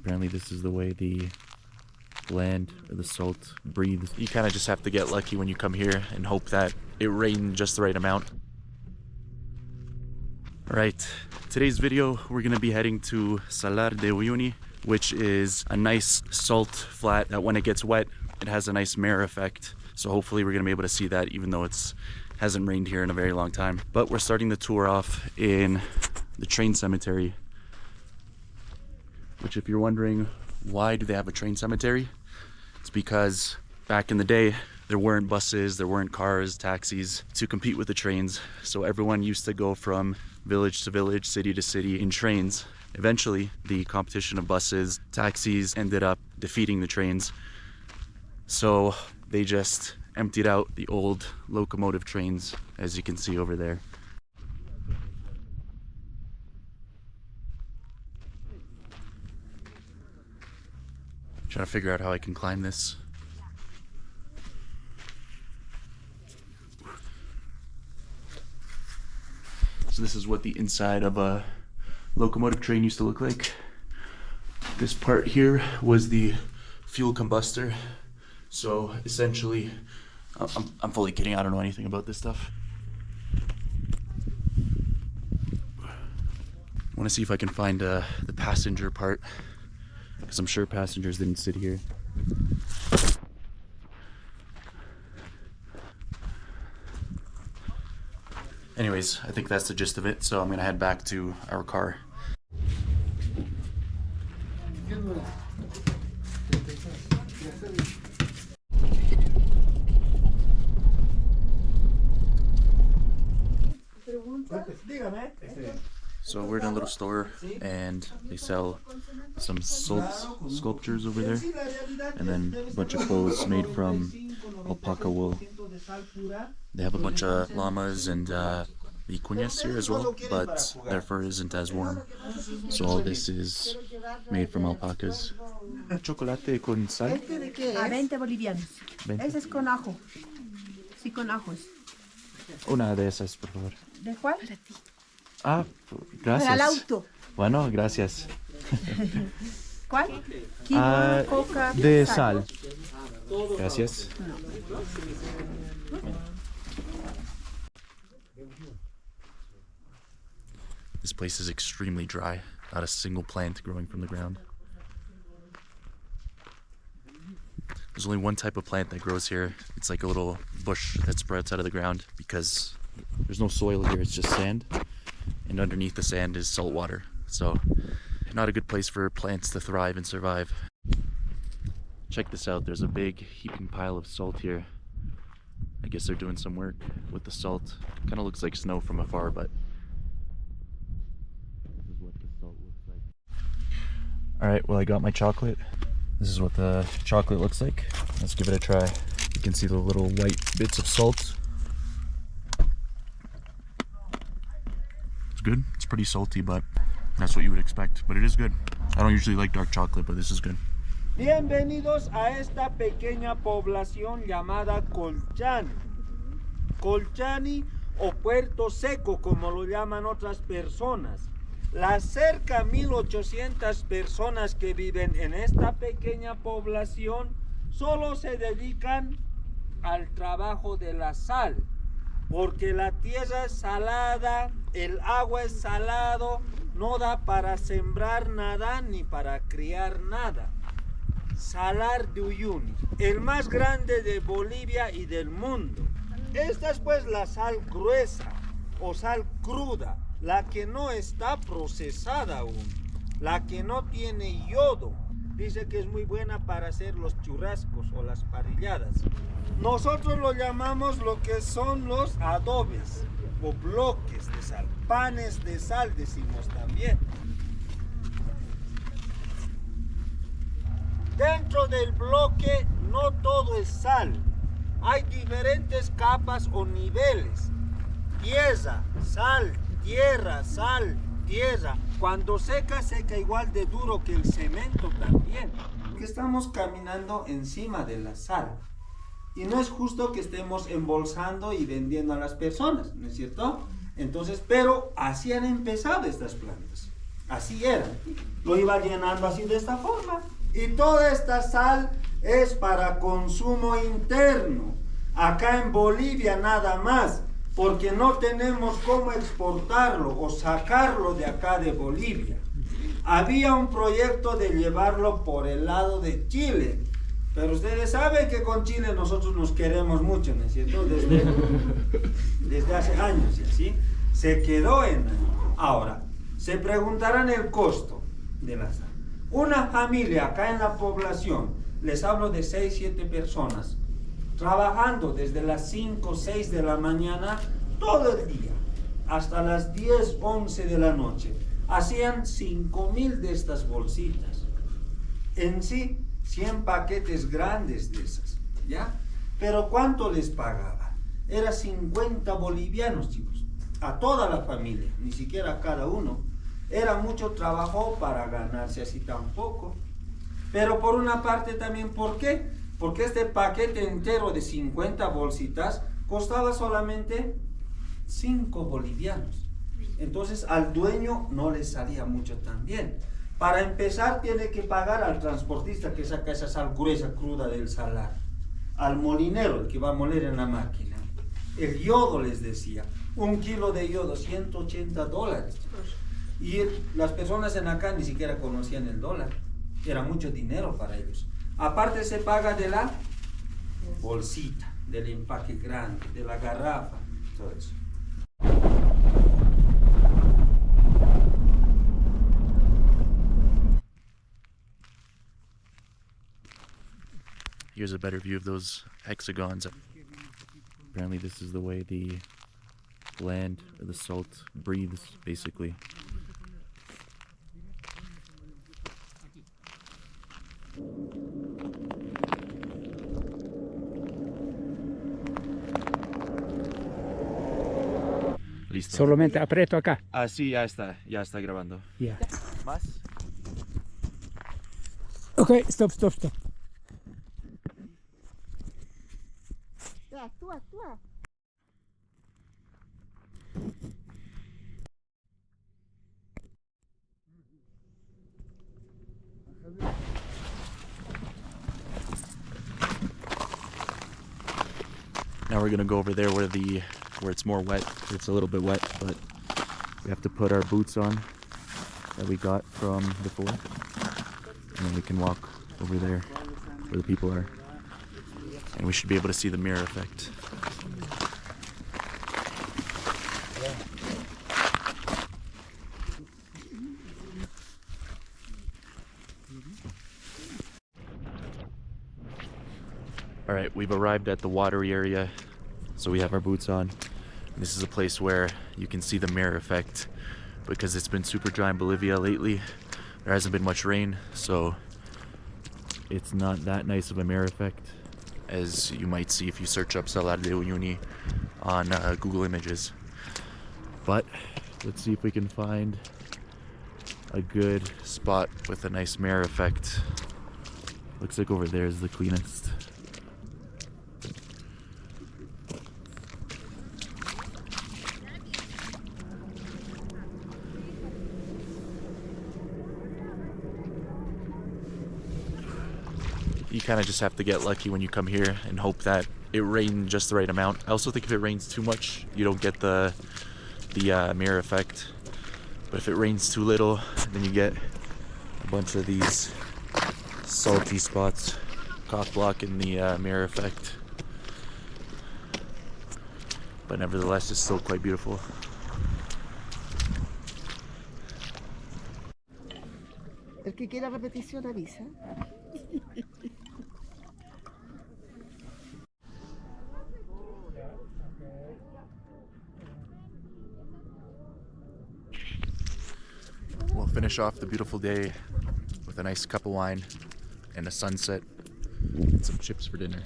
Apparently this is the way the land or the salt breathes. You kind of just have to get lucky when you come here and hope that it rained just the right amount. Alright, today's video we're going to be heading to Salar de Uyuni, which is a nice salt flat that when it gets wet it has a nice mirror effect. So hopefully we're going to be able to see that, even though it's hasn't rained here in a very long time. But we're starting the tour off in the train cemetery, which, if you're wondering why do they have a train cemetery, it's because back in the day there weren't buses, there weren't cars, taxis to compete with the trains. So everyone used to go from village to village, city to city in trains. Eventually the competition of buses, taxis ended up defeating the trains. So they just emptied out the old locomotive trains, as you can see over there. Trying to figure out how I can climb this. So this is what the inside of a locomotive train used to look like. This part here was the fuel combustor. So essentially, I'm fully kidding, I don't know anything about this stuff. I want to see if I can find the passenger part, because I'm sure passengers didn't sit here. Anyways, I think that's the gist of it, so I'm gonna head back to our car. So we're in a little store and they sell some sculptures over there, and then a bunch of clothes made from alpaca wool. They have a bunch of llamas and vicuñas here as well, but their fur isn't as warm. So all this is made from alpacas. Chocolate con sal. A 20 bolivianos. Ese es con ajo. Sí, con ajos. Una de esas, por favor. ¿De cuál? Ah, gracias. Para el auto. Bueno, gracias. ¿Cuál? Quinoa, coca, de sal. Gracias. This place is extremely dry. Not a single plant growing from the ground. There's only one type of plant that grows here. It's like a little bush that sprouts out of the ground, because there's no soil here, it's just sand. And underneath the sand is salt water. So not a good place for plants to thrive and survive. Check this out, there's a big heaping pile of salt here. I guess they're doing some work with the salt. Kind of looks like snow from afar, but this is what the salt looks like. Alright, well, I got my chocolate. This is what the chocolate looks like. Let's give it a try. You can see the little white bits of salt. It's good. It's pretty salty, but that's what you would expect. But it is good. I don't usually like dark chocolate, but this is good. Bienvenidos a esta pequeña población llamada Colchani. Colchani o Puerto Seco, como lo llaman otras personas. Las cerca 1800 personas que viven en esta pequeña población solo se dedican al trabajo de la sal, porque la tierra es salada, el agua es salado, no da para sembrar nada ni para criar nada. Salar de Uyuni, el más grande de Bolivia y del mundo. Esta es pues la sal gruesa o sal cruda, la que no está procesada aún, la que no tiene yodo. Dice que es muy buena para hacer los churrascos o las parrilladas. Nosotros lo llamamos lo que son los adobes o bloques de sal, panes de sal decimos también. Dentro del bloque no todo es sal, hay diferentes capas o niveles. Tierra, sal, tierra, sal, tierra. Cuando seca, seca igual de duro que el cemento también. Que estamos caminando encima de la sal. Y no es justo que estemos embolsando y vendiendo a las personas, ¿no es cierto? Entonces, pero así han empezado estas plantas. Así era. Lo iba llenando así de esta forma. Y toda esta sal es para consumo interno. Acá en Bolivia nada más, porque no tenemos cómo exportarlo o sacarlo de acá de Bolivia. Había un proyecto de llevarlo por el lado de Chile, pero ustedes saben que con Chile nosotros nos queremos mucho, ¿no es cierto? Desde hace años, y así se quedó en... Ahora, se preguntarán el costo de la sal. Una familia acá en la población, les hablo de 6, 7 personas, trabajando desde las 5, 6 de la mañana, todo el día, hasta las 10, 11 de la noche. Hacían 5,000 de estas bolsitas. En sí, 100 paquetes grandes de esas, ¿ya? Pero ¿cuánto les pagaba? Era 50 bolivianos, chicos, a toda la familia, ni siquiera a cada uno. Era mucho trabajo para ganarse así tan poco. Pero por una parte también, ¿por qué? Porque este paquete entero de 50 bolsitas costaba solamente 5 bolivianos. Entonces al dueño no le salía mucho también. Para empezar tiene que pagar al transportista que saca esa sal gruesa, cruda del salar. Al molinero, el que va a moler en la máquina. El yodo les decía, 1 kilo de yodo, $180. Y las personas en acá ni siquiera conocían el dólar. Era mucho dinero para ellos. Aparte se paga de la bolsita, del empaque grande, de la garrafa, todo eso. Here's a better view of those hexagons. Apparently this is the way the land, or the salt, breathes, basically. Listo. Solamente aprieto acá. Ah, sí, ya está grabando. Ya. ¿Más? Ok, stop. Actúa. Now we're gonna go over there where it's more wet. It's a little bit wet, but we have to put our boots on that we got from before, and then we can walk over there where the people are, and we should be able to see the mirror effect. All right, we've arrived at the watery area, so we have our boots on. This is a place where you can see the mirror effect because it's been super dry in Bolivia lately. There hasn't been much rain, so it's not that nice of a mirror effect as you might see if you search up Salar de Uyuni on Google Images. But let's see if we can find a good spot with a nice mirror effect. Looks like over there is the cleanest. You kind of just have to get lucky when you come here and hope that it rained just the right amount. I also think if it rains too much, you don't get the mirror effect. But if it rains too little, then you get a bunch of these salty spots, cock blocking the mirror effect. But nevertheless, it's still quite beautiful. El que quiera repetición avisa. We'll finish off the beautiful day with a nice cup of wine and a sunset and some chips for dinner.